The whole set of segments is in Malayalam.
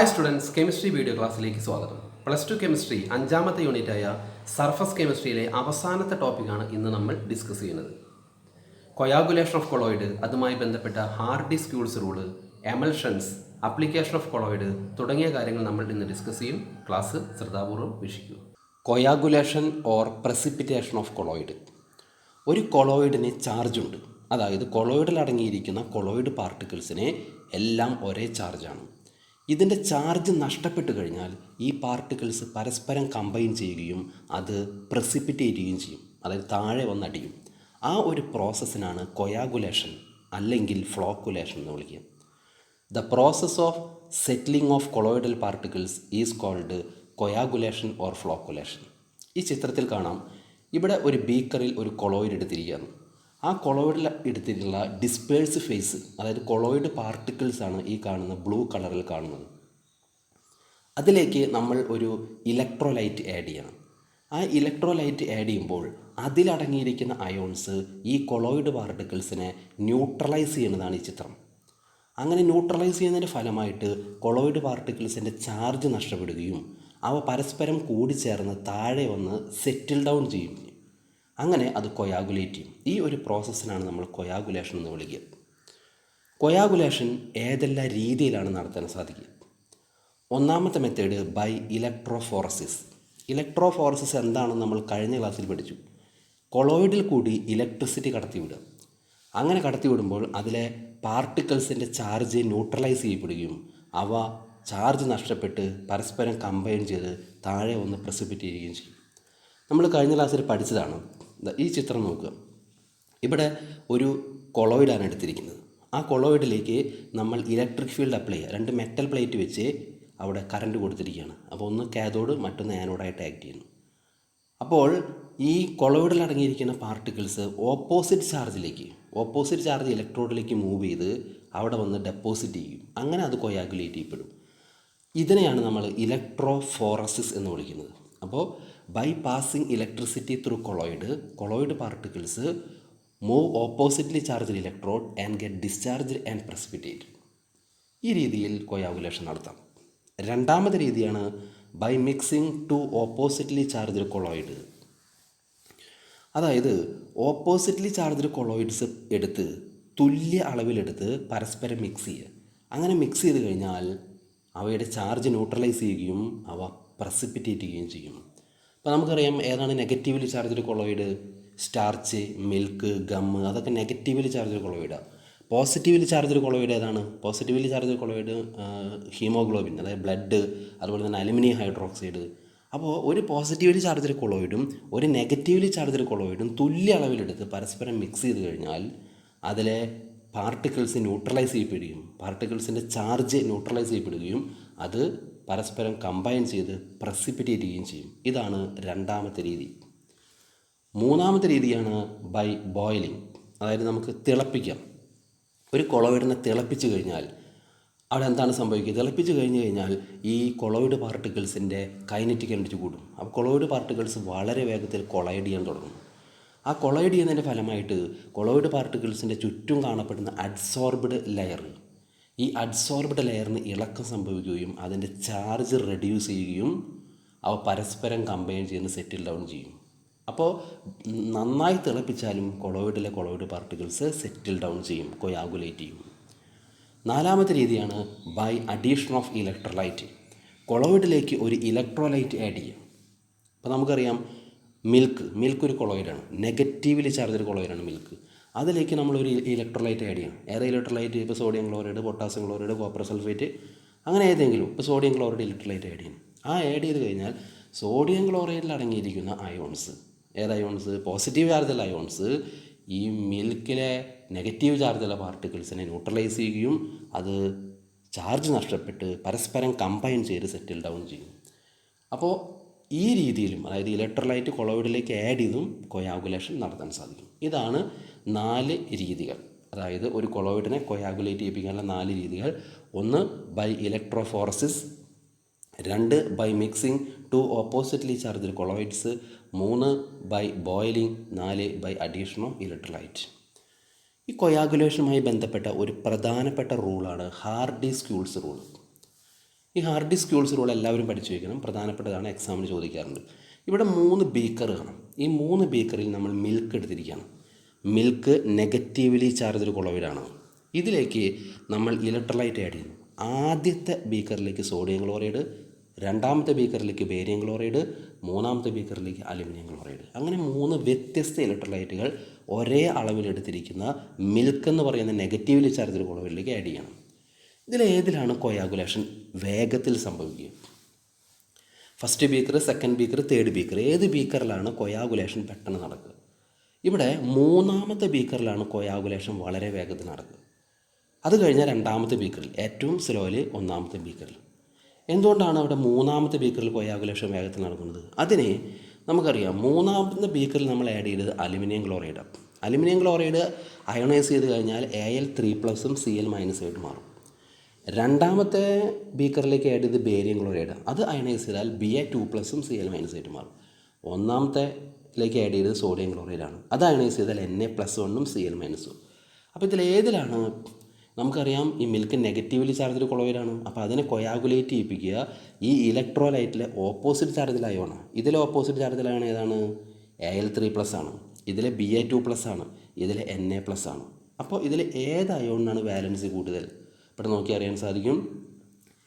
ഹായ് സ്റ്റുഡൻസ്, കെമിസ്ട്രി വീഡിയോ ക്ലാസ്സിലേക്ക് സ്വാഗതം. പ്ലസ് ടു കെമിസ്ട്രി അഞ്ചാമത്തെ യൂണിറ്റായ സർഫസ് കെമിസ്ട്രിയിലെ അവസാനത്തെ ടോപ്പിക്കാണ് ഇന്ന് നമ്മൾ ഡിസ്കസ് ചെയ്യുന്നത്. കൊയാഗുലേഷൻ ഓഫ് കൊളോയിഡ്, അതുമായി ബന്ധപ്പെട്ട Hardy Schulze rule, emulsions, application of colloid തുടങ്ങിയ കാര്യങ്ങൾ നമ്മൾ ഇന്ന് ഡിസ്കസ് ചെയ്യും. ക്ലാസ് ശ്രദ്ധാപൂർവ്വം വീക്ഷിക്കുക. Coagulation or precipitation of colloid. ഒരു കൊളോയിഡിന് ചാർജുണ്ട്. അതായത് കൊളോയിഡിൽ അടങ്ങിയിരിക്കുന്ന കൊളോയിഡ് പാർട്ടിക്കിൾസിനെ എല്ലാം ഒരേ ചാർജാണ്. ഇതിൻ്റെ ചാർജ് നഷ്ടപ്പെട്ടു കഴിഞ്ഞാൽ ഈ പാർട്ടിക്കിൾസ് പരസ്പരം കമ്പൈൻ ചെയ്യുകയും അത് പ്രസിപ്പിറ്റേറ്റ് ചെയ്യുകയും ചെയ്യും. അതായത് താഴെ വന്നടിയും. ആ ഒരു പ്രോസസ്സിനാണ് കൊയാഗുലേഷൻ അല്ലെങ്കിൽ ഫ്ലോക്കുലേഷൻ എന്ന് വിളിക്കുക. The process of settling of colloidal particles is called coagulation or flocculation. ഈ ചിത്രത്തിൽ കാണാം, ഇവിടെ ഒരു ബീക്കറിൽ ഒരു കൊളോയിഡ് എടുത്തിരിക്കുകയാണ്. ആ കൊളോയിഡിൽ എടുത്തിട്ടുള്ള ഡിസ്പേഴ്സ് ഫേസ്, അതായത് കൊളോയിഡ് പാർട്ടിക്കിൾസാണ് ഈ കാണുന്ന ബ്ലൂ കളറിൽ കാണുന്നത്. അതിലേക്ക് നമ്മൾ ഒരു ഇലക്ട്രോലൈറ്റ് ആഡ് ചെയ്യണം. ആ ഇലക്ട്രോലൈറ്റ് ആഡ് ചെയ്യുമ്പോൾ അതിലടങ്ങിയിരിക്കുന്ന അയോൺസ് ഈ കൊളോയിഡ് പാർട്ടിക്കിൾസിനെ ന്യൂട്രലൈസ് ചെയ്യുന്നതാണ് ഈ ചിത്രം. അങ്ങനെ ന്യൂട്രലൈസ് ചെയ്യുന്നതിൻ്റെ ഫലമായിട്ട് കൊളോയിഡ് പാർട്ടിക്കിൾസിൻ്റെ ചാർജ് നഷ്ടപ്പെടുകയും അവ പരസ്പരം കൂടിച്ചേർന്ന് താഴെ വന്ന് സെറ്റിൽ ഡൗൺ ചെയ്യും. അങ്ങനെ അത് കൊയാഗുലേറ്റ് ചെയ്യും. ഈ ഒരു പ്രോസസ്സിനാണ് നമ്മൾ കൊയാഗുലേഷൻ എന്ന് വിളിക്കുക. കൊയാഗുലേഷൻ ഏതെല്ലാം രീതിയിലാണ് നടത്താൻ സാധിക്കുക? ഒന്നാമത്തെ മെത്തേഡ് ബൈ ഇലക്ട്രോഫോറസിസ്. ഇലക്ട്രോഫോറസിസ് എന്താണെന്ന് നമ്മൾ കഴിഞ്ഞ ക്ലാസ്സിൽ പഠിച്ചു. കൊളോയിഡിൽ കൂടി ഇലക്ട്രിസിറ്റി കടത്തിവിടുക. അങ്ങനെ കടത്തിവിടുമ്പോൾ അതിലെ പാർട്ടിക്കിൾസിൻ്റെ ചാർജ് ന്യൂട്രലൈസ് ചെയ്യപ്പെടുകയും അവ ചാർജ് നഷ്ടപ്പെട്ട് പരസ്പരം കമ്പൈൻ ചെയ്ത് താഴെ ഒന്ന് പ്രസിപ്പിറ്റ് ചെയ്യുകയും ചെയ്യും. നമ്മൾ കഴിഞ്ഞ ക്ലാസ്സിൽ പഠിച്ചതാണ്. ഈ ചിത്രം നോക്കുക. ഇവിടെ ഒരു കൊളോയിഡാണ് എടുത്തിരിക്കുന്നത്. ആ കൊളോയിഡിലേക്ക് നമ്മൾ ഇലക്ട്രിക് ഫീൽഡ് അപ്ലൈ ചെയ്യുക. രണ്ട് മെറ്റൽ പ്ലേറ്റ് വെച്ച് അവിടെ കറണ്ട് കൊടുത്തിരിക്കുകയാണ്. അപ്പോൾ ഒന്ന് കാഥോഡ്, മറ്റൊന്ന് ആനോഡായിട്ട് ആക്ട് ചെയ്യുന്നു. അപ്പോൾ ഈ കൊളോയിഡിൽ അടങ്ങിയിരിക്കുന്ന പാർട്ടിക്കിൾസ് ഓപ്പോസിറ്റ് ചാർജ് ഇലക്ട്രോഡിലേക്ക് മൂവ് ചെയ്ത് അവിടെ വന്ന് ഡെപ്പോസിറ്റ് ചെയ്യും. അങ്ങനെ അത് കൊയാഗുലേറ്റ് ചെയ്യപ്പെടും. ഇതിനെയാണ് നമ്മൾ ഇലക്ട്രോഫോറസിസ് എന്ന് വിളിക്കുന്നത്. അപ്പോൾ by passing electricity through colloid particles move oppositely charged electrode and get discharged and precipitate. ഈ രീതിയിൽ കൊയാഗുലേഷൻ നടത്താം. രണ്ടാമത്തെ രീതിയാണ് by mixing two oppositely charged colloid. അതായത് ഓപ്പോസിറ്റ്ലി ചാർജ്ഡ് കൊളോയിഡ്സ് എടുത്ത് തുല്യ അളവിലെടുത്ത് പരസ്പരം മിക്സ് ചെയ്യുക. അങ്ങനെ മിക്സ് ചെയ്ത് കഴിഞ്ഞാൽ അവയുടെ ചാർജ് ന്യൂട്രലൈസ് ചെയ്യുകയും അവ പ്രസിപ്പിറ്റേറ്റ് ചെയ്യുകയും ചെയ്യും. അപ്പോൾ നമുക്കറിയാം ഏതാണ് negatively charged colloid. Starch, milk, gum, അതൊക്കെ നെഗറ്റീവ്ലി ചാർജ്ഡ് കൊളോയിഡാണ്. പോസിറ്റീവ്ലി ചാർജ്ഡ് കൊളോയിഡ് ഏതാണ്? പോസിറ്റീവ്ലി ചാർജ്ഡ് കൊളോയിഡ് ഹീമോഗ്ലോബിൻ, അതായത് ബ്ലഡ്, അതുപോലെ തന്നെ അലുമിനിയം ഹൈഡ്രോക്സൈഡ്. അപ്പോൾ ഒരു പോസിറ്റീവ്ലി ചാർജ്ഡ് കൊളോയിഡും ഒരു നെഗറ്റീവ്ലി ചാർജ്ഡ് കൊളോയിഡും തുല്യ അളവിലെടുത്ത് പരസ്പരം മിക്സ് ചെയ്ത് കഴിഞ്ഞാൽ അതിലെ പാർട്ടിക്കിൾസ് ന്യൂട്രലൈസ് ചെയ്യപ്പെടുകയും പാർട്ടിക്കിൾസിൻ്റെ ചാർജ് ന്യൂട്രലൈസ് ചെയ്യപ്പെടുകയും അത് പരസ്പരം കമ്പൈൻ ചെയ്ത് പ്രസിപ്പിറ്റേറ്റ് ചെയ്യുകയും ചെയ്യും. ഇതാണ് രണ്ടാമത്തെ രീതി. മൂന്നാമത്തെ രീതിയാണ് ബൈ ബോയിലിംഗ്. അതായത് നമുക്ക് തിളപ്പിക്കാം. ഒരു കൊളോയിഡിനെ തിളപ്പിച്ച് കഴിഞ്ഞാൽ അവിടെ എന്താണ് സംഭവിക്കുക? തിളപ്പിച്ച് കഴിഞ്ഞാൽ ഈ കൊളോയിഡ് പാർട്ടിക്കിൾസിൻ്റെ കൈനറ്റിക് എനർജി കൂടും. അപ്പോൾ കൊളോയിഡ് പാർട്ടിക്കിൾസ് വളരെ വേഗത്തിൽ കൊളൈഡ് ചെയ്യാൻ തുടങ്ങും. ആ കൊളൈഡ് ചെയ്യുന്നതിൻ്റെ ഫലമായിട്ട് കൊളോയിഡ് പാർട്ടിക്കിൾസിൻ്റെ ചുറ്റും കാണപ്പെടുന്ന അഡ്സോർബ്ഡ് ലെയർ, ഈ അഡ്സോർബ്ഡ് ലെയറിന് ഇളക്കം സംഭവിക്കുകയും അതിൻ്റെ ചാർജ് റെഡ്യൂസ് ചെയ്യുകയും അവ പരസ്പരം കമ്പൈൻ ചെയ്യുന്ന സെറ്റിൽ ഡൗൺ ചെയ്യും. അപ്പോൾ നന്നായി തിളപ്പിച്ചാലും കൊളോയിഡ് പാർട്ടിക്കിൾസ് സെറ്റിൽ ഡൗൺ ചെയ്യും, കൊയാഗുലേറ്റ് ചെയ്യും. നാലാമത്തെ രീതിയാണ് ബൈ അഡീഷൻ ഓഫ് ഇലക്ട്രോലൈറ്റ്. കൊളോയിഡിലേക്ക് ഒരു ഇലക്ട്രോലൈറ്റ് ആഡ് ചെയ്യും. അപ്പോൾ നമുക്കറിയാം മിൽക്ക് ഒരു കൊളോയിഡാണ്. നെഗറ്റീവ്ലി ചാർജ്ഡ് കൊളോയിഡാണ് മിൽക്ക്. അതിലേക്ക് നമ്മളൊരു ഇലക്ട്രോലൈറ്റ് ആഡ് ചെയ്യണം. ഏത് ഇലക്ട്രോലൈറ്റ്? ഇപ്പോൾ sodium chloride, potassium chloride, copper sulphate, അങ്ങനെ ഏതെങ്കിലും. ഇപ്പോൾ സോഡിയം ക്ലോറൈഡ് ഇലക്ട്രോലൈറ്റ് ആഡ് ചെയ്യണം. ആ ആഡ് ചെയ്ത് കഴിഞ്ഞാൽ സോഡിയം ക്ലോറൈഡിൽ അടങ്ങിയിരിക്കുന്ന അയോൺസ്, ഏത് അയോൺസ്? പോസിറ്റീവ് ചാർജുള്ള അയോൺസ് ഈ മിൽക്കിലെ നെഗറ്റീവ് ചാർജുള്ള പാർട്ടിക്കിൾസിനെ ന്യൂട്രലൈസ് ചെയ്യുകയും അത് ചാർജ് നഷ്ടപ്പെട്ട് പരസ്പരം കമ്പൈൻ ചെയ്ത് സെറ്റിൽ ഡൗൺ ചെയ്യും. അപ്പോൾ ഈ രീതിയിലും, അതായത് ഇലക്ട്രോലൈറ്റ് കൊളോയിഡിലേക്ക് ആഡ് ചെയ്തും കൊയാഗുലേഷൻ നടത്താൻ സാധിക്കും. ഇതാണ് 4 രീതികൾ. അതായത് ഒരു കൊളോയിഡിനെ കൊയാഗുലേറ്റ് ചെയ്യിപ്പിക്കാനുള്ള 4 രീതികൾ. 1 by electrophoresis, 2 by mixing two oppositely charged colloids, 3 by boiling, 4 by addition of electrolyte. ഈ കൊയാഗുലേഷനുമായി ബന്ധപ്പെട്ട ഒരു പ്രധാനപ്പെട്ട റൂളാണ് ഹാർഡി-സ്ക്യൂൾസ് റൂൾ. ഈ ഹാർഡിസ് ക്യൂൾസ് റൂൾ എല്ലാവരും പഠിച്ചു വയ്ക്കണം, പ്രധാനപ്പെട്ടതാണ്, എക്സാമിന് ചോദിക്കാറുണ്ട്. ഇവിടെ 3 ബീക്കർ കാണാം. ഈ 3 ബീക്കറിൽ നമ്മൾ മിൽക്ക് എടുത്തിരിക്കുകയാണ്. മിൽക്ക് നെഗറ്റീവ്ലി ചാർജ്ഡ് കൊളോയിഡാണ്. ഇതിലേക്ക് നമ്മൾ ഇലക്ട്രോലൈറ്റ് ആഡ് ചെയ്യുന്നു. ആദ്യത്തെ ബീക്കറിലേക്ക് സോഡിയം ക്ലോറൈഡ്, രണ്ടാമത്തെ ബീക്കറിലേക്ക് ബേരിയം ക്ലോറൈഡ്, മൂന്നാമത്തെ ബീക്കറിലേക്ക് അലുമിനിയം ക്ലോറൈഡ്. അങ്ങനെ 3 വ്യത്യസ്ത ഇലക്ട്രോലൈറ്റുകൾ ഒരേ അളവിലെടുത്തിരിക്കുന്ന മിൽക്ക് എന്ന് പറയുന്ന നെഗറ്റീവ്ലി ചാർജ്ഡ് കൊളോയിഡിലേക്ക് ആഡ് ചെയ്യണം. ഇതിലേതിലാണ് കൊയാഗുലേഷൻ വേഗത്തിൽ സംഭവിക്കുക? First beaker, second beaker, third beaker, ഏത് ബീക്കറിലാണ് കൊയാഗുലേഷൻ പെട്ടെന്ന് നടക്കുക? ഇവിടെ മൂന്നാമത്തെ ബീക്കറിലാണ് കൊയാഗുലേഷൻ വളരെ വേഗത്തിൽ നടക്കുക. അത് കഴിഞ്ഞാൽ രണ്ടാമത്തെ ബീക്കറിൽ, ഏറ്റവും സ്ലോലി ഒന്നാമത്തെ ബീക്കറിൽ. എന്തുകൊണ്ടാണ് അവിടെ മൂന്നാമത്തെ ബീക്കറിൽ കൊയാഗുലേഷൻ വേഗത്തിൽ നടക്കുന്നത്? അതിന് നമുക്കറിയാം, മൂന്നാമത്തെ ബീക്കറിൽ നമ്മൾ ആഡ് ചെയ്തത് അലുമിനിയം ക്ലോറൈഡാണ്. അലുമിനിയം ക്ലോറൈഡ് അയണൈസ് ചെയ്ത് കഴിഞ്ഞാൽ Al3+ Cl- ആയിട്ട് മാറും. രണ്ടാമത്തെ ബീക്കറിലേക്ക് ആഡ് ചെയ്ത് ബേരിയം ക്ലോറൈഡ്, അത് അയണൈസ് ചെയ്താൽ Ba2+ Cl- ആയിട്ട് മാറും. ഒന്നാമത്തേലേക്ക് ആഡ് ചെയ്തത് സോഡിയം ക്ലോറൈഡാണ്, അത് അയണൈസ് ചെയ്താൽ Na+1 Cl-. അപ്പോൾ ഇതിലേതിലാണ്? നമുക്കറിയാം ഈ മിൽക്ക് നെഗറ്റീവ്ലി ചാർജ്ഡ് കൊളോയിഡാണ്. അപ്പോൾ അതിനെ കൊയാഗുലേറ്റ് ചെയ്യിപ്പിക്കുക ഈ ഇലക്ട്രോലൈറ്റിലെ ഓപ്പോസിറ്റ് ചാർജിൽ അയോണാണ്. ഇതിലെ ഓപ്പോസിറ്റ് ചാർജിൽ അയോൺ ഏതാണ്? Al3+ ആണ്, ഇതിലെ Ba2+ ആണ്, ഇതിലെ Na+ ആണ്. അപ്പോൾ ഇതിൽ ഏത് അയോണിനാണ് വാലൻസി കൂടുതൽ? ഇവിടെ നോക്കി അറിയാൻ സാധിക്കും.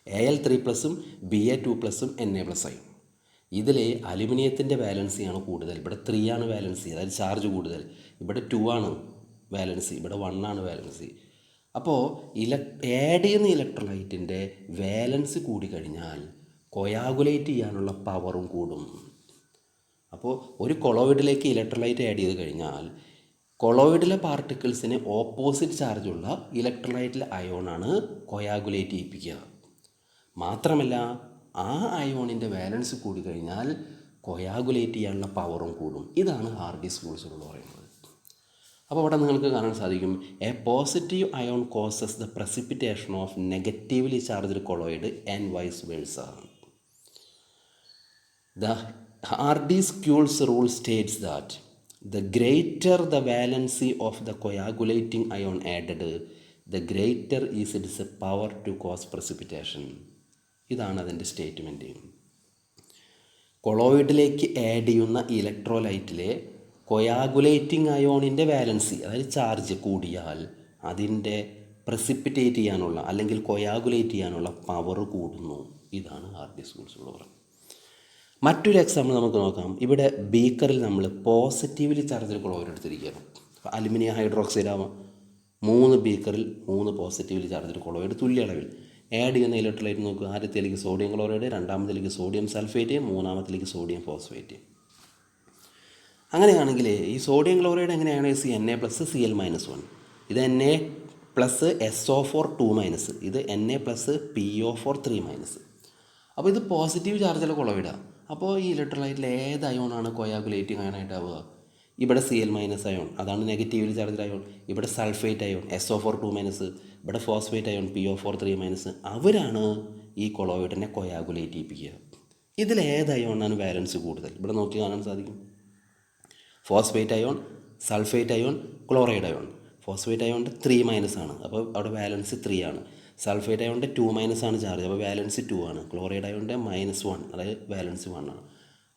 Al3+, Ba2+, Na+ ആയി. ഇതിൽ അലുമിനിയത്തിൻ്റെ വാലൻസിയാണ് കൂടുതൽ. ഇവിടെ 3 ആണ് വാലൻസി, അതായത് ചാർജ് കൂടുതൽ. ഇവിടെ 2 ആണ് വാലൻസി, ഇവിടെ 1 ആണ് വാലൻസി. അപ്പോൾ ആഡ് ചെയ്യുന്ന ഇലക്ട്രോലൈറ്റിൻ്റെ വാലൻസ് കൂടിക്കഴിഞ്ഞാൽ കൊയാഗുലേറ്റ് ചെയ്യാനുള്ള പവറും കൂടും. അപ്പോൾ ഒരു കൊളോയിഡിലേക്ക് ഇലക്ട്രോലൈറ്റ് ആഡ് ചെയ്ത് കഴിഞ്ഞാൽ കൊളോയിഡിലെ പാർട്ടിക്കിൾസിന് ഓപ്പോസിറ്റ് ചാർജുള്ള ഇലക്ട്രോലൈറ്റിലെ അയോണാണ് കൊയാഗുലേറ്റ് ചെയ്യിപ്പിക്കുക. മാത്രമല്ല ആ അയോണിൻ്റെ വാലൻസ് കൂടിക്കഴിഞ്ഞാൽ കൊയാഗുലേറ്റ് ചെയ്യാനുള്ള പവറും കൂടും. ഇതാണ് ഹാർഡിസ് ക്യൂൾസ് എന്ന് പറയുന്നത്. അപ്പോൾ അവിടെ നിങ്ങൾക്ക് കാണാൻ സാധിക്കും, a positive ion causes the precipitation of negatively charged colloid and vice versa. The Hardy's Schulze rule states that the greater the valency of the coagulating ion added, the greater is its power to cause precipitation. ഇതാണ് അതിൻ്റെ സ്റ്റേറ്റ്മെൻറ്റ്. കൊളോയിഡിലേക്ക് ആഡ് ചെയ്യുന്ന ഇലക്ട്രോലൈറ്റിലെ കൊയാഗുലേറ്റിംഗ് അയോണിൻ്റെ വാലൻസി, അതായത് ചാർജ് കൂടിയാൽ അതിൻ്റെ പ്രസിപ്പിറ്റേറ്റ് ചെയ്യാനുള്ള അല്ലെങ്കിൽ കൊയാഗുലേറ്റ് ചെയ്യാനുള്ള പവർ കൂടുന്നു. ഇതാണ് ഹാർഡിസ് ക്യൂൾസ് റൂൾ. മറ്റൊരു എക്സാമ്പിൾ നമുക്ക് നോക്കാം. ഇവിടെ ബീക്കറിൽ നമ്മൾ പോസിറ്റീവ്ലി ചാർജ്ഡ് ക്ലോറൈഡ് എടുത്തിരിക്കുകയാണ്. അലുമിനിയം ഹൈഡ്രോക്സൈഡ് ആവാം. 3 ബീക്കറിൽ 3 പോസിറ്റീവ്ലി ചാർജ്ഡ് ക്ലോറൈഡ് തുല്യ അളവിൽ ആഡ് ചെയ്യുന്ന ഇലക്ട്രോലൈറ്റ് നോക്കുക. ആദ്യത്തേലേക്ക് സോഡിയം ക്ലോറൈഡ്, രണ്ടാമത്തേലേക്ക് സോഡിയം സൾഫേറ്റ്, മൂന്നാമത്തേലേക്ക് സോഡിയം ഫോസ്ഫേറ്റ്. അങ്ങനെയാണെങ്കിൽ ഈ സോഡിയം ക്ലോറൈഡ് എങ്ങനെയാണ്? Na+, Cl-1. ഇത് Na+SO4 2-, ഇത് Na+, PO4 3-. അപ്പോൾ ഇത് പോസിറ്റീവ് ചാർജുള്ള കൊളോയിഡാണ്. അപ്പോൾ ഈ ഇലക്ട്രോലൈറ്റിൽ ഏത് അയോണാണ് കൊയാഗുലേറ്റിംഗ് അയോണായിട്ടാവുക? ഇവിടെ Cl- അയോൺ, അതാണ് നെഗറ്റീവ്ലി ചാർജ്ഡ് അയോൺ. ഇവിടെ സൾഫേറ്റ് അയോൺ SO4 2-, ഇവിടെ ഫോസ്ഫേറ്റ് അയോൺ PO4 3-. അവരാണ് ഈ കൊളോയിഡിനെ കൊയാഗുലേറ്റ് ചെയ്യിപ്പിക്കുക. ഇതിലേത് അയോണാണ് വാലൻസ് കൂടുതൽ? ഇവിടെ നോക്കി കാണാൻ സാധിക്കും. Phosphate ion, sulphate ion, chloride ion. Phosphate അയോണിൻ്റെ 3- ആണ്, അപ്പോൾ അവിടെ വാലൻസ് 3 ആണ്. സൾഫേറ്റ് അയോണിൻ്റെ 2- ആണ് ചാർജ്, അപ്പോൾ വാലൻസ് 2 ആണ്. ക്ലോറൈഡ് അയോണിൻ്റെ -1, അതായത് വാലൻസ് 1 ആണ്.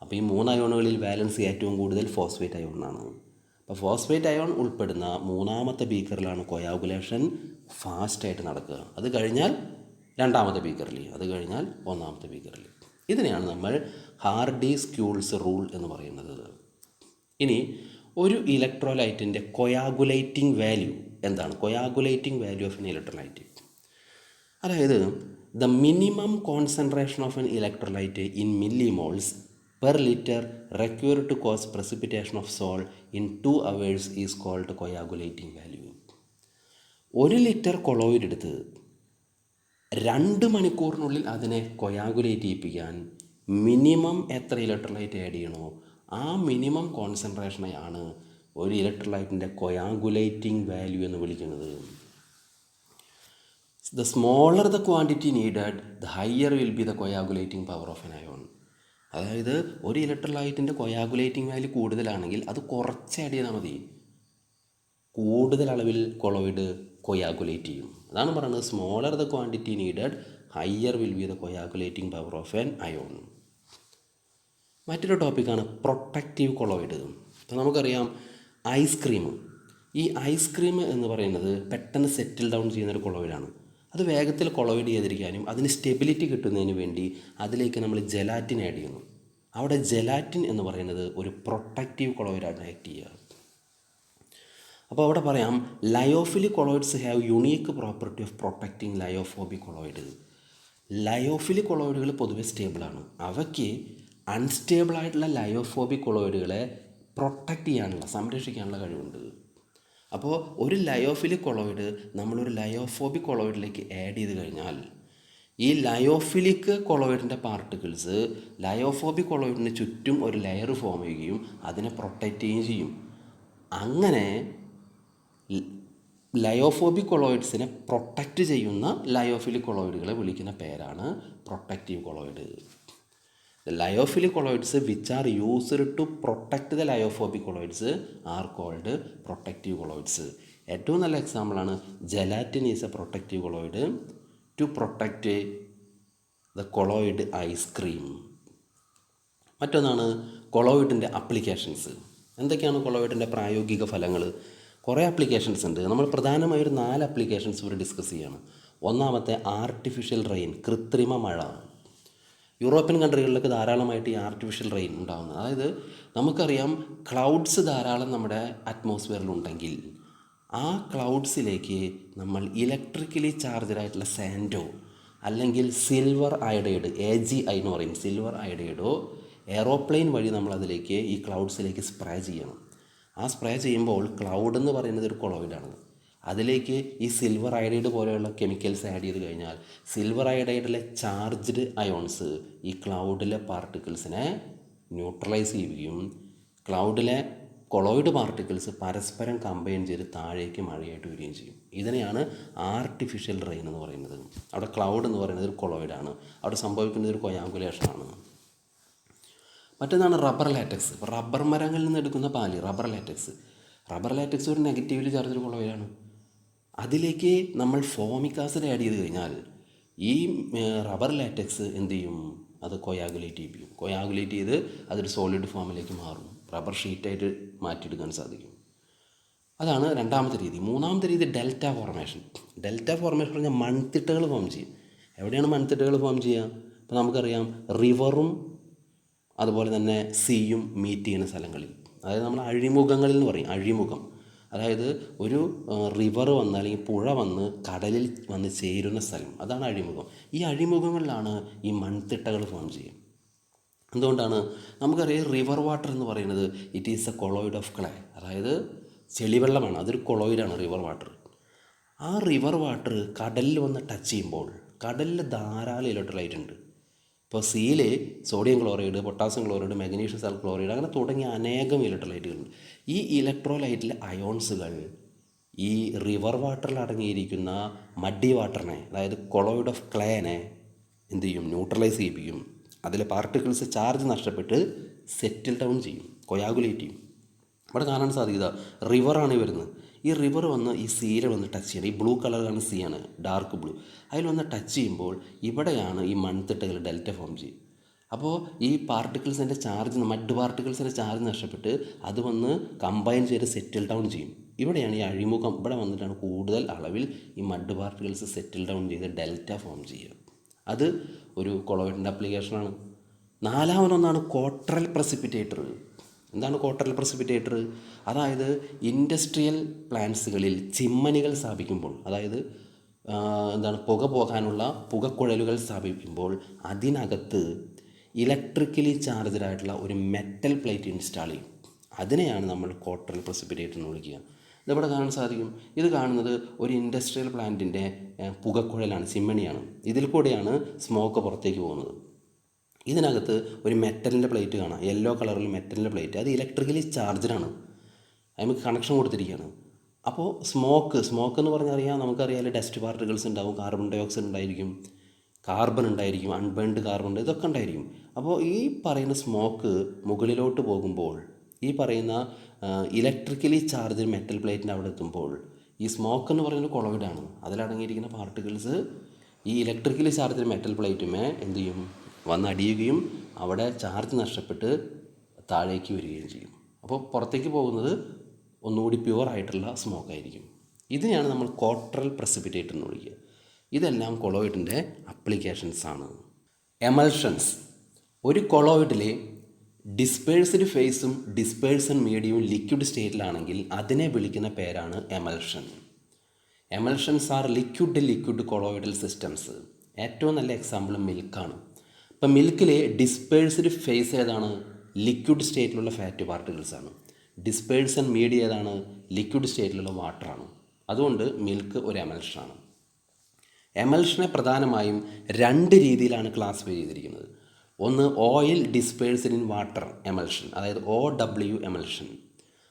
അപ്പോൾ ഈ 3 അയോണുകളിൽ വാലൻസ് ഏറ്റവും കൂടുതൽ ഫോസ്ഫേറ്റ് അയോണാണ്. അപ്പോൾ ഫോസ്ഫേറ്റ് അയോൺ ഉൾപ്പെടുന്ന മൂന്നാമത്തെ ബീക്കറിലാണ് കൊയാഗുലേഷൻ ഫാസ്റ്റായിട്ട് നടക്കുക. അത് കഴിഞ്ഞാൽ രണ്ടാമത്തെ ബീക്കറിൽ, അത് കഴിഞ്ഞാൽ ഒന്നാമത്തെ ബീക്കറിൽ. ഇതിനെയാണ് നമ്മൾ ഹാർഡിസ് ക്യൂൾസ് റൂൾ എന്ന് പറയുന്നത്. ഇനി ഒരു ഇലക്ട്രോലൈറ്റിൻ്റെ കൊയാഗുലേറ്റിംഗ് വാല്യൂ എന്താണ്? Coagulating value of an electrolyte, അതായത് the minimum concentration of an electrolyte in millimoles per litre required to cause precipitation of salt in 2 hours is called coagulating value. 1 litre colloid എടുത്ത് 2 മണിക്കൂറിനുള്ളിൽ അതിനെ കൊയാഗുലേറ്റ് ചെയ്യിപ്പിക്കാൻ മിനിമം എത്ര ഇലക്ട്രോലൈറ്റ് ആഡ് ചെയ്യണോ ആ മിനിമം കോൺസെൻട്രേഷനെയാണ് ഒരു ഇലക്ട്രോലൈറ്റിൻ്റെ കൊയാഗുലേറ്റിംഗ് വാല്യൂ എന്ന് വിളിക്കുന്നത്. The smaller the quantity needed, the higher will be the coagulating power of an ion. അതായത് ഒരു ഇലക്ട്രോലൈറ്റിൻ്റെ കൊയാഗുലേറ്റിംഗ് വാല്യൂ കൂടുതലാണെങ്കിൽ അത് കുറച്ച് ആഡ് ചെയ്താൽ മതി, കൂടുതൽ അളവിൽ കൊളോയിഡ് കൊയാഗുലേറ്റ് ചെയ്യും. അതാണ് പറയുന്നത് smaller the quantity needed higher will be the coagulating power of an ion. മറ്റൊരു ടോപ്പിക്കാണ് പ്രൊട്ടക്റ്റീവ് കൊളോയിഡ്. അപ്പോൾ നമുക്കറിയാം ഐസ്ക്രീം. ഈ ഐസ്ക്രീം എന്ന് പറയുന്നത് പെട്ടെന്ന് സെറ്റിൽ ഡൗൺ ചെയ്യുന്നൊരു കൊളോയിഡാണ്. അത് വേഗത്തിൽ കൊളോയിഡ് ചെയ്തിരിക്കാനും അതിന് സ്റ്റെബിലിറ്റി കിട്ടുന്നതിന് വേണ്ടി അതിലേക്ക് നമ്മൾ ജെലാറ്റിൻ ആഡ് ചെയ്യുന്നു. അവിടെ ജെലാറ്റിൻ എന്ന് പറയുന്നത് ഒരു പ്രൊട്ടക്റ്റീവ് കൊളോയിഡാണ് ആക്ട് ചെയ്യുക. അപ്പോൾ അവിടെ പറയാം lyophilic colloids have unique property of protecting lyophobic colloid. Lyophilic കൊളോയിഡുകൾ പൊതുവെ സ്റ്റേബിളാണ്. അവയ്ക്ക് അൺസ്റ്റേബിളായിട്ടുള്ള ലയോഫോബിക് കൊളോയിഡുകളെ പ്രൊട്ടക്റ്റ് ചെയ്യാനുള്ള, സംരക്ഷിക്കാനുള്ള കഴിവുണ്ട്. അപ്പോൾ ഒരു ലയോഫിലിക് കൊളോയിഡ് നമ്മളൊരു ലയോഫോബിക് കൊളോയിഡിലേക്ക് ആഡ് ചെയ്ത് കഴിഞ്ഞാൽ ഈ ലയോഫിലിക് കൊളോയിഡിൻ്റെ പാർട്ടിക്കിൾസ് ലയോഫോബിക് കൊളോയിഡിന് ചുറ്റും ഒരു ലെയർ ഫോം ചെയ്യുകയും അതിനെ പ്രൊട്ടക്റ്റ് ചെയ്യുകയും ചെയ്യും. അങ്ങനെ ലയോഫോബിക് കൊളോയിഡ്സിനെ പ്രൊട്ടക്റ്റ് ചെയ്യുന്ന ലയോഫിലിക് കൊളോയിഡുകളെ വിളിക്കുന്ന പേരാണ് protective colloid. The lyophilic colloids which are used to protect the lyophobia colloids are called protective colloids. ഏറ്റവും നല്ല എക്സാമ്പിളാണ് gelatin is a protective colloid to protect the colloid ice cream. മറ്റൊന്നാണ് കൊളോയിഡിൻ്റെ അപ്ലിക്കേഷൻസ്. എന്തൊക്കെയാണ് കൊളോയിഡിൻ്റെ പ്രായോഗിക ഫലങ്ങൾ? കുറേ ആപ്ലിക്കേഷൻസ് ഉണ്ട്. നമ്മൾ പ്രധാനമായും ഒരു 4 ആപ്ലിക്കേഷൻസ് ഇവിടെ ഡിസ്കസ് ചെയ്യുകയാണ്. ഒന്നാമത്തെ ആർട്ടിഫിഷ്യൽ റെയിൻ, കൃത്രിമ മഴ. യൂറോപ്യൻ കൺട്രികളിലൊക്കെ ധാരാളമായിട്ട് ഈ ആർട്ടിഫിഷ്യൽ റെയിൻ ഉണ്ടാകുന്നത്. അതായത് നമുക്കറിയാം ക്ലൗഡ്സ് ധാരാളം നമ്മുടെ അറ്റ്മോസ്ഫിയറിലുണ്ടെങ്കിൽ ആ ക്ലൗഡ്സിലേക്ക് നമ്മൾ ഇലക്ട്രിക്കലി ചാർജഡ് ആയിട്ടുള്ള സാൻഡോ അല്ലെങ്കിൽ സിൽവർ അയഡൈഡ്, AgI എന്ന് പറയും, സിൽവർ അയഡൈഡോ എയറോപ്ലെയിൻ വഴി നമ്മളതിലേക്ക് ഈ ക്ലൗഡ്സിലേക്ക് സ്പ്രേ ചെയ്യണം. ആ സ്പ്രേ ചെയ്യുമ്പോൾ ക്ലൗഡ് എന്ന് പറയുന്നത് ഒരു കൊളോയിഡാണ്. അതിലേക്ക് ഈ സിൽവർ അയഡൈഡ് പോലെയുള്ള കെമിക്കൽസ് ആഡ് ചെയ്ത് കഴിഞ്ഞാൽ സിൽവർ അയഡൈഡിലെ ചാർജ്ഡ് അയോൺസ് ഈ ക്ലൗഡിലെ പാർട്ടിക്കിൾസിനെ ന്യൂട്രലൈസ് ചെയ്യുകയും ക്ലൗഡിലെ കൊളോയിഡ് പാർട്ടിക്കിൾസ് പരസ്പരം കമ്പൈൻ ചെയ്ത് താഴേക്ക് മഴയായിട്ട് വരികയും ചെയ്യും. ഇതിനെയാണ് ആർട്ടിഫിഷ്യൽ റെയിൻ എന്ന് പറയുന്നത്. അവിടെ ക്ലൗഡ് എന്ന് പറയുന്നത് ഒരു കൊളോയിഡാണ്. അവിടെ സംഭവിക്കുന്നത് ഒരു കൊയാങ്കുലേഷനാണ്. മറ്റൊന്നാണ് റബ്ബർ ലാറ്റക്സ്. റബ്ബർ മരങ്ങളിൽ നിന്ന് എടുക്കുന്ന പാല്, റബ്ബർ ലാറ്റക്സ്. റബ്ബർ ലാറ്റക്സ് ഒരു നെഗറ്റീവ്ലി ചാർജ്ഡ് കൊളോയിഡാണ്. അതിലേക്ക് നമ്മൾ ഫോമിക് ആസിഡ് ആഡ് ചെയ്ത് കഴിഞ്ഞാൽ ഈ റബ്ബർ ലാറ്റക്സ് എന്ത് ചെയ്യും? അത് കൊയാഗുലേറ്റ് ചെയ്യും. കൊയാഗുലേറ്റ് ചെയ്ത് അതൊരു സോളിഡ് ഫോമിലേക്ക് മാറും. റബ്ബർ ഷീറ്റായിട്ട് മാറ്റിയെടുക്കാൻ സാധിക്കും. അതാണ് രണ്ടാമത്തെ രീതി. മൂന്നാമത്തെ രീതി ഡെൽറ്റ ഫോർമേഷൻ. ഡെൽറ്റ ഫോർമേഷൻ പറഞ്ഞാൽ മൺതിട്ടകൾ ഫോം ചെയ്യും. എവിടെയാണ് മൺതിട്ടകൾ ഫോം ചെയ്യുക? ഇപ്പോൾ നമുക്കറിയാം റിവറും അതുപോലെ തന്നെ സീയും മീറ്റ് ചെയ്യുന്ന സ്ഥലങ്ങളിൽ, അതായത് നമ്മൾ അഴിമുഖങ്ങളിൽ എന്ന് പറയും. അഴിമുഖം അതായത് ഒരു റിവർ വന്ന് അല്ലെങ്കിൽ പുഴ വന്ന് കടലിൽ വന്ന് ചേരുന്ന സ്ഥലം, അതാണ് അഴിമുഖം. ഈ അഴിമുഖങ്ങളിലാണ് ഈ മൺതിട്ടകൾ ഫോം ചെയ്യുക. എന്തുകൊണ്ടാണ്? നമുക്കറിയാം റിവർ വാട്ടർ എന്ന് പറയുന്നത് it is a colloid of clay, അതായത് ചെളിവെള്ളമാണ്. അതൊരു കൊളോയിഡാണ് റിവർ വാട്ടർ. ആ റിവർ വാട്ടർ കടലിൽ വന്ന് ടച്ച് ചെയ്യുമ്പോൾ കടലിൽ ധാരാളം ഇലക്ട്രോലൈറ്റ് ഉണ്ട്. ഇപ്പോൾ സീയിൽ sodium chloride, potassium chloride, magnesium sulphur chloride, അങ്ങനെ തുടങ്ങിയ അനേകം ഇലക്ട്രോലൈറ്റുകളുണ്ട്. ഈ ഇലക്ട്രോലൈറ്റിലെ അയോൺസുകൾ ഈ റിവർ വാട്ടറിൽ അടങ്ങിയിരിക്കുന്ന മഡി വാട്ടറിനെ, അതായത് കൊളോയിഡ് ഓഫ് ക്ലേനെ എന്ത് ചെയ്യും? ന്യൂട്രലൈസ് ചെയ്യിപ്പിക്കും. അതിലെ പാർട്ടിക്കിൾസ് ചാർജ് നഷ്ടപ്പെട്ട് സെറ്റിൽ ഡൗൺ ചെയ്യും, കൊയാഗുലേറ്റ് ചെയ്യും. ഇവിടെ കാണാൻ സാധിക്കുക റിവറാണ് വരുന്നത്. ഈ റിവർ വന്ന് ഈ സീയിൽ വന്ന് ടച്ച് ചെയ്യണം. ഈ ബ്ലൂ കളറാണ് സീയാണ്, ഡാർക്ക് ബ്ലൂ. അതിൽ വന്ന് ടച്ച് ചെയ്യുമ്പോൾ ഇവിടെയാണ് ഈ മൺതിട്ടകൾ ഡെൽറ്റ ഫോം ചെയ്യും. അപ്പോൾ ഈ പാർട്ടിക്കിൾസിൻ്റെ ചാർജ്, മഡ് പാർട്ടിക്കിൾസിൻ്റെ ചാർജ് നഷ്ടപ്പെട്ട് അത് വന്ന് കമ്പൈൻ ചെയ്ത് സെറ്റിൽ ഡൗൺ ചെയ്യും. ഇവിടെയാണ് ഈ അഴിമുഖം, ഇവിടെ വന്നിട്ടാണ് കൂടുതൽ അളവിൽ ഈ മഡ് പാർട്ടിക്കിൾസ് സെറ്റിൽ ഡൗൺ ചെയ്ത് ഡെൽറ്റ ഫോം ചെയ്യുക. അത് ഒരു കൊളോയിഡിൻ്റെ ആപ്ലിക്കേഷനാണ്. നാലാമതൊന്നാണ് കോട്രൽ പ്രസിപ്പിറ്റേറ്റർ. എന്താണ് കോട്രൽ പ്രസിപ്പിറ്റേറ്റർ? അതായത് ഇൻഡസ്ട്രിയൽ പ്ലാന്റ്സുകളിൽ ചിമ്മനികൾ സ്ഥാപിക്കുമ്പോൾ, അതായത് പുക പോകാനുള്ള പുകക്കുഴലുകൾ സ്ഥാപിക്കുമ്പോൾ അതിനകത്ത് ഇലക്ട്രിക്കലി ചാർജ്ഡ് ആയിട്ടുള്ള ഒരു മെറ്റൽ പ്ലേറ്റ് ഇൻസ്റ്റാൾ ചെയ്യും. അതിനെയാണ് നമ്മൾ കോട്രൽ പ്രസിപ്പിറ്റേറ്റർ എന്ന് വിളിക്കുക. ഇതിവിടെ കാണാൻ സാധിക്കും. ഇത് കാണുന്നത് ഒരു ഇൻഡസ്ട്രിയൽ പ്ലാന്റിൻ്റെ പുകക്കുഴലാണ്, ചിമ്മണിയാണ്. ഇതിൽ കൂടെയാണ് സ്മോക്ക് പുറത്തേക്ക് പോകുന്നത്. ഇതിനകത്ത് ഒരു മെറ്റലിൻ്റെ പ്ലേറ്റ് കാണാം, യെല്ലോ കളറിൽ മെറ്റലിൻ്റെ പ്ലേറ്റ്. അത് ഇലക്ട്രിക്കലി ചാർജ്ഡാണ്, നമുക്ക് കണക്ഷൻ കൊടുത്തിരിക്കുകയാണ്. അപ്പോൾ സ്മോക്ക് എന്ന് പറഞ്ഞാൽ നമുക്കറിയാം ഡസ്റ്റ് പാർട്ടിക്കിൾസ് ഉണ്ടാവും, കാർബൺ ഡൈ ഓക്സൈഡ് ഉണ്ടായിരിക്കും, കാർബൺ ഉണ്ടായിരിക്കും, അൺബേൺഡ് കാർബൺ, ഇതൊക്കെ ഉണ്ടായിരിക്കും. അപ്പോൾ ഈ പറയുന്ന സ്മോക്ക് മുകളിലോട്ട് പോകുമ്പോൾ ഈ പറയുന്ന ഇലക്ട്രിക്കലി ചാർജ് മെറ്റൽ പ്ലേറ്റിൻ്റെ അവിടെ എത്തുമ്പോൾ ഈ സ്മോക്ക് എന്ന് പറയുന്നത് കൊളോയിഡാണ്. അതിലടങ്ങിയിരിക്കുന്ന പാർട്ടിക്കിൾസ് ഈ ഇലക്ട്രിക്കലി ചാർജ് മെറ്റൽ പ്ലേറ്റുമേ എന്ത് ചെയ്യും, വന്നടിയുകയും അവിടെ ചാർജ് നഷ്ടപ്പെട്ട് താഴേക്ക് വരികയും ചെയ്യും. അപ്പോൾ പുറത്തേക്ക് പോകുന്നത് ഒന്നുകൂടി പ്യുവർ ആയിട്ടുള്ള സ്മോക്ക് ആയിരിക്കും. ഇതിനെയാണ് നമ്മൾ ക്വാർട്ടറൽ പ്രസിപ്പിറ്റേറ്റ് എന്ന് വിളിക്കുക. ഇതെല്ലാം കൊളോയിഡിൻ്റെ അപ്ലിക്കേഷൻസ് ആണ്. എമൽഷൻസ്. ഒരു കൊളോയിഡിലെ ഡിസ്പേഴ്സ്ഡ് ഫേസും ഡിസ്പേഴ്സൺ മീഡിയവും ലിക്വിഡ് സ്റ്റേറ്റിലാണെങ്കിൽ അതിനെ വിളിക്കുന്ന പേരാണ് emulsion. Emulsions are liquid colloidal systems. ഏറ്റവും നല്ല എക്സാമ്പിൾ മിൽക്കാണ്. ഇപ്പം മിൽക്കിലെ ഡിസ്പേഴ്സ്ഡ് ഫേസ് ഏതാണ്? ലിക്വിഡ് സ്റ്റേറ്റിലുള്ള ഫാറ്റ് പാർട്ടിക്കിൾസ് ആണ്. ഡിസ്പേഴ്സൺ മീഡിയ ഏതാണ്? ലിക്വിഡ് സ്റ്റേറ്റിലുള്ള വാട്ടറാണ്. അതുകൊണ്ട് മിൽക്ക് ഒരു എമൽഷനാണ്. എമൽഷനെ പ്രധാനമായും 2 രീതിയിലാണ് ക്ലാസിഫൈ ചെയ്തിരിക്കുന്നത്. ഒന്ന് oil dispersed in water emulsion, അതായത് OW എമൽഷൻ.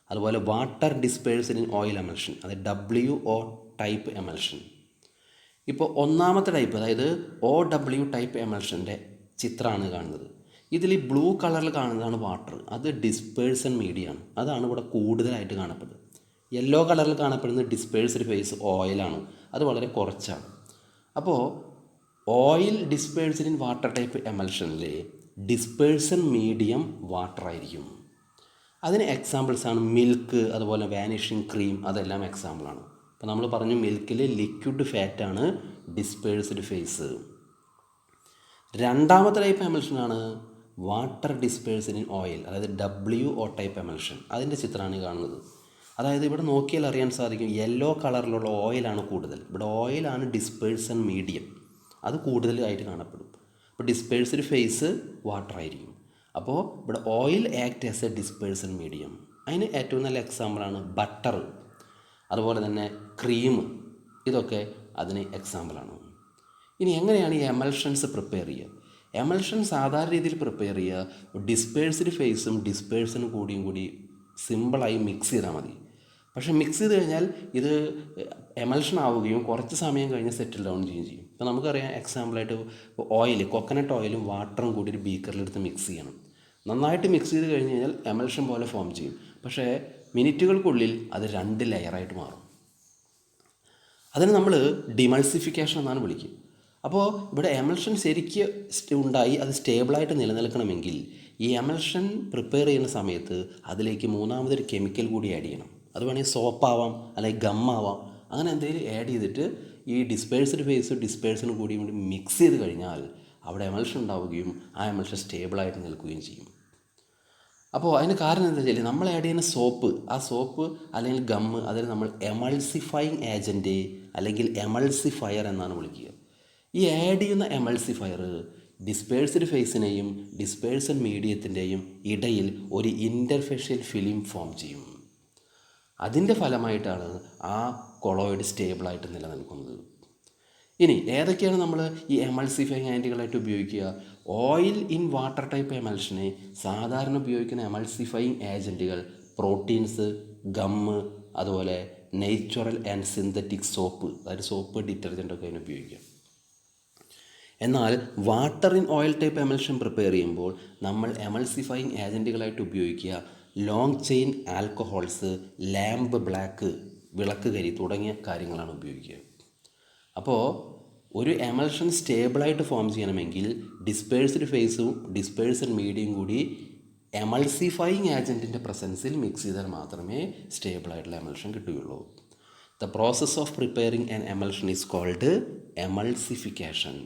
അതുപോലെ water dispersed in oil emulsion, അതായത് WO ടൈപ്പ് എമൽഷൻ. ഇപ്പോൾ ഒന്നാമത്തെ ടൈപ്പ്, അതായത് OW ടൈപ്പ് എമൽഷൻ്റെ ചിത്രമാണ് കാണുന്നത്. ഇതിൽ ഈ ബ്ലൂ കളറിൽ കാണുന്നതാണ് വാട്ടർ. അത് ഡിസ്പേഴ്സൺ മീഡിയ ആണ്. അതാണ് ഇവിടെ കൂടുതലായിട്ട് കാണപ്പെടുന്നത്. യെല്ലോ കളറിൽ കാണപ്പെടുന്നത് ഡിസ്പേഴ്സ്ഡ് ഫേസ് ഓയിലാണ്. അത് വളരെ കുറച്ചാണ്. അപ്പോൾ oil dispersed in water type എമൽഷനിൽ ഡിസ്പേഴ്സൺ മീഡിയം വാട്ടർ ആയിരിക്കും. അതിന് എക്സാമ്പിൾസാണ് മിൽക്ക്, അതുപോലെ വാനിഷിങ് ക്രീം, അതെല്ലാം എക്സാമ്പിളാണ്. അപ്പോൾ നമ്മൾ പറഞ്ഞു മിൽക്കിൽ ലിക്വിഡ് ഫാറ്റാണ് ഡിസ്പേഴ്സ്ഡ് ഫേസ്. രണ്ടാമത്തെ ടൈപ്പ് എമൽഷനാണ് വാട്ടർ ഡിസ്പേഴ്സ്ഡ് ഇൻ ഓയിൽ, അതായത് WO ടൈപ്പ് എമൽഷൻ. അതിൻ്റെ ചിത്രമാണ് കാണുന്നത്. അതായത് ഇവിടെ നോക്കിയാൽ അറിയാൻ സാധിക്കും, യെല്ലോ കളറിലുള്ള ഓയിലാണ് കൂടുതൽ. ഇവിടെ ഓയിലാണ് ഡിസ്പേഴ്സൺ മീഡിയം, അത് കൂടുതലായിട്ട് കാണപ്പെടും. അപ്പോൾ ഡിസ്പേഴ്സ്ഡ് ഫേസ് വാട്ടർ ആയിരിക്കും. അപ്പോൾ ഇവിടെ oil act as A dispersion medium. അതിന് ഏറ്റവും നല്ല എക്സാമ്പിളാണ് ബട്ടർ, അതുപോലെ തന്നെ ക്രീം. ഇതൊക്കെ അതിന് എക്സാമ്പിളാണ്. ഇനി എങ്ങനെയാണ് ഈ എമൽഷൻസ് പ്രിപ്പയർ ചെയ്യുക? എമൽഷൻ സാധാരണ രീതിയിൽ പ്രിപ്പയർ ചെയ്യുക ഡിസ്പേഴ്സ്ഡ് ഫേസും ഡിസ്പേഴ്സണും കൂടി സിമ്പിളായി മിക്സ് ചെയ്താൽ മതി. പക്ഷേ മിക്സ് ചെയ്ത് കഴിഞ്ഞാൽ ഇത് എമൽഷൻ ആവുകയും കുറച്ച് സമയം കഴിഞ്ഞ് സെറ്റിൽ ഡൗൺ ചെയ്യുകയും ചെയ്യും. ഇപ്പോൾ നമുക്കറിയാം, എക്സാമ്പിളായിട്ട് ഓയിൽ, കൊക്കനട്ട് ഓയിലും വാട്ടറും കൂടി ഒരു ബീക്കറിലെടുത്ത് മിക്സ് ചെയ്യണം. നന്നായിട്ട് മിക്സ് ചെയ്ത് കഴിഞ്ഞ് കഴിഞ്ഞാൽ എമൽഷൻ പോലെ ഫോം ചെയ്യും. പക്ഷേ മിനിറ്റുകൾക്കുള്ളിൽ അത് 2 ലെയറായിട്ട് മാറും. അതിന് നമ്മൾ ഡിമൾസിഫിക്കേഷൻ എന്നാണ് വിളിക്കുക. അപ്പോൾ ഇവിടെ എമൽഷൻ ശരിക്ക് ഉണ്ടായി അത് സ്റ്റേബിളായിട്ട് നിലനിൽക്കണമെങ്കിൽ ഈ എമൽഷൻ പ്രിപ്പയർ ചെയ്യുന്ന സമയത്ത് അതിലേക്ക് മൂന്നാമതൊരു കെമിക്കൽ കൂടി ആഡ് ചെയ്യണം. അത് വേണമെങ്കിൽ സോപ്പാവാം, അല്ലെങ്കിൽ ഗമ്മാവാം, അങ്ങനെ എന്തെങ്കിലും ആഡ് ചെയ്തിട്ട് ഈ ഡിസ്പേഴ്സ്ഡ് ഫേസും ഡിസ്പേഴ്സണും കൂടി മിക്സ് ചെയ്ത് കഴിഞ്ഞാൽ അവിടെ എമൽഷൻ ഉണ്ടാവുകയും ആ എമൽഷൻ സ്റ്റേബിളായിട്ട് നിൽക്കുകയും ചെയ്യും. അപ്പോൾ അതിന് കാരണം എന്താ വെച്ചാൽ നമ്മൾ ആഡ് ചെയ്യുന്ന സോപ്പ്, ആ സോപ്പ് അല്ലെങ്കിൽ ഗമ്മ്, അതിന് നമ്മൾ എമൾസിഫയിങ് ഏജൻറ്റ് അല്ലെങ്കിൽ എമൾസിഫയർ എന്നാണ് വിളിക്കുക. ഈ ആഡ് ചെയ്യുന്ന എമൾസിഫയർ ഡിസ്പേഴ്സ്ഡ് ഫേസിനെയും ഡിസ്പേഴ്സൺ മീഡിയത്തിൻ്റെയും ഇടയിൽ ഒരു ഇൻ്റർഫേഷ്യൽ ഫിലിം ഫോം ചെയ്യും. അതിൻ്റെ ഫലമായിട്ടാണ് ആ കൊളോയിഡ് സ്റ്റേബിളായിട്ട് നിലനിൽക്കുന്നത്. ഇനി ഏതൊക്കെയാണ് നമ്മൾ ഈ എമൾസിഫയിങ് ആൻറ്റികളായിട്ട് ഉപയോഗിക്കുക? ഓയിൽ ഇൻ വാട്ടർ ടൈപ്പ് എമൽഷനെ സാധാരണ ഉപയോഗിക്കുന്ന എമൾസിഫയിങ് ഏജൻറ്റുകൾ പ്രോട്ടീൻസ്, ഗമ്മ്, അതുപോലെ നേച്ചുറൽ ആൻഡ് സിന്തറ്റിക് സോപ്പ്, അതായത് സോപ്പ്, ഡിറ്റർജൻ്റൊക്കെ അതിന് ഉപയോഗിക്കാം. എന്നാൽ water in oil type emulsion prepare ചെയ്യുമ്പോൾ നമ്മൾ എമൾസിഫയിങ് ഏജൻറ്റുകളായിട്ട് ഉപയോഗിക്കുക long chain alcohols, lamp black, വിളക്ക് കരി തുടങ്ങിയ കാര്യങ്ങളാണ് ഉപയോഗിക്കുക. അപ്പോൾ ഒരു എമൽഷൻ സ്റ്റേബിളായിട്ട് ഫോം ചെയ്യണമെങ്കിൽ ഡിസ്പേഴ്സ്ഡ് ഫേസും ഡിസ്പേഴ്സൺ മീഡിയയും കൂടി എമൾസിഫയിങ് ഏജൻറ്റിൻ്റെ പ്രസൻസിൽ മിക്സ് ചെയ്താൽ മാത്രമേ സ്റ്റേബിളായിട്ടുള്ള എമൽഷൻ കിട്ടുകയുള്ളൂ. The process of preparing an emulsion is called emulsification.